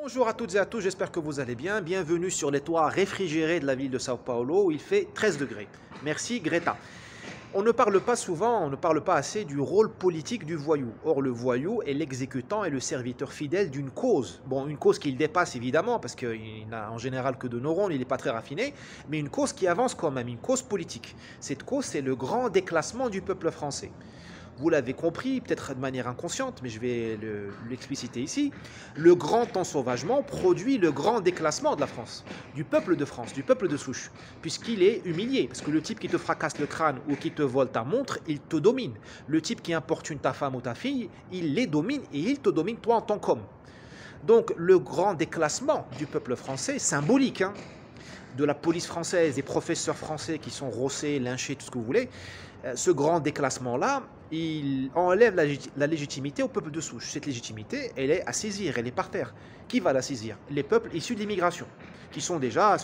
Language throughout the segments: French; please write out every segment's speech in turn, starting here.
Bonjour à toutes et à tous, j'espère que vous allez bien. Bienvenue sur les toits réfrigérés de la ville de Sao Paulo où il fait 13 degrés. Merci Greta. On ne parle pas souvent, on ne parle pas assez du rôle politique du voyou. Or, le voyou est l'exécutant et le serviteur fidèle d'une cause. Bon, une cause qu'il dépasse évidemment, parce qu'il n'a en général que de neurones, il n'est pas très raffiné, mais une cause qui avance quand même, une cause politique. Cette cause, c'est le grand déclassement du peuple français. Vous l'avez compris, peut-être de manière inconsciente, mais je vais l'expliciter ici. Le grand ensauvagement produit le grand déclassement de la France, du peuple de France, du peuple de souche, puisqu'il est humilié. Parce que le type qui te fracasse le crâne ou qui te vole ta montre, il te domine. Le type qui importune ta femme ou ta fille, il les domine et il te domine toi en tant qu'homme. Donc le grand déclassement du peuple français, symbolique, de la police française, des professeurs français qui sont rossés, lynchés, tout ce que vous voulez, ce grand déclassement-là, il enlève la légitimité au peuple de souche. Cette légitimité, elle est à saisir, elle est par terre. Qui va la saisir? Les peuples issus de l'immigration, qui sont déjà,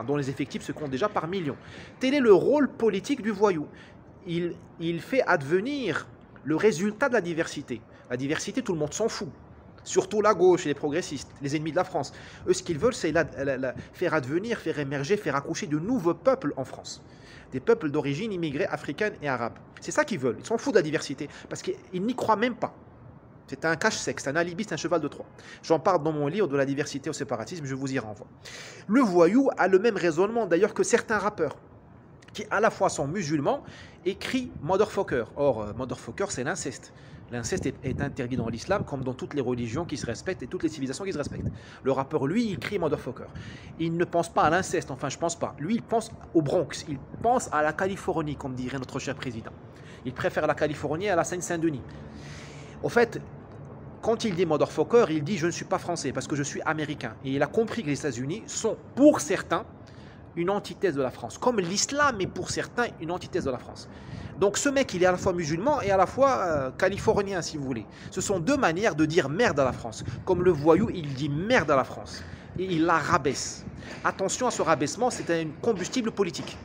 dont les effectifs se comptent déjà par millions. Tel est le rôle politique du voyou. Il fait advenir le résultat de la diversité. La diversité, tout le monde s'en fout. Surtout la gauche et les progressistes, les ennemis de la France. Eux, ce qu'ils veulent, c'est faire advenir, faire émerger, faire accoucher de nouveaux peuples en France. Des peuples d'origine immigrée africaine et arabe. C'est ça qu'ils veulent. Ils s'en foutent de la diversité, parce qu'ils n'y croient même pas. C'est un cache-sec, c'est un alibi, c'est un cheval de Troie. J'en parle dans mon livre de la diversité au séparatisme, je vous y renvoie. Le voyou a le même raisonnement d'ailleurs que certains rappeurs, qui à la fois sont musulmans et crient motherfucker. Or, motherfucker, c'est l'inceste. L'inceste est interdit dans l'islam comme dans toutes les religions qui se respectent et toutes les civilisations qui se respectent. Le rappeur, lui, il crie motherfucker. Il ne pense pas à l'inceste, enfin je pense pas. Lui, il pense au Bronx, il pense à la Californie, comme dirait notre cher président. Il préfère la Californie à la Seine-Saint-Denis. Au fait, quand il dit motherfucker, il dit je ne suis pas français parce que je suis américain. Et il a compris que les États-Unis sont, pour certains, une antithèse de la France. Comme l'islam est pour certains une antithèse de la France. Donc ce mec, il est à la fois musulman et à la fois californien, si vous voulez. Ce sont deux manières de dire merde à la France. Comme le voyou, il dit merde à la France. Et il la rabaisse. Attention à ce rabaissement, c'est un combustible politique.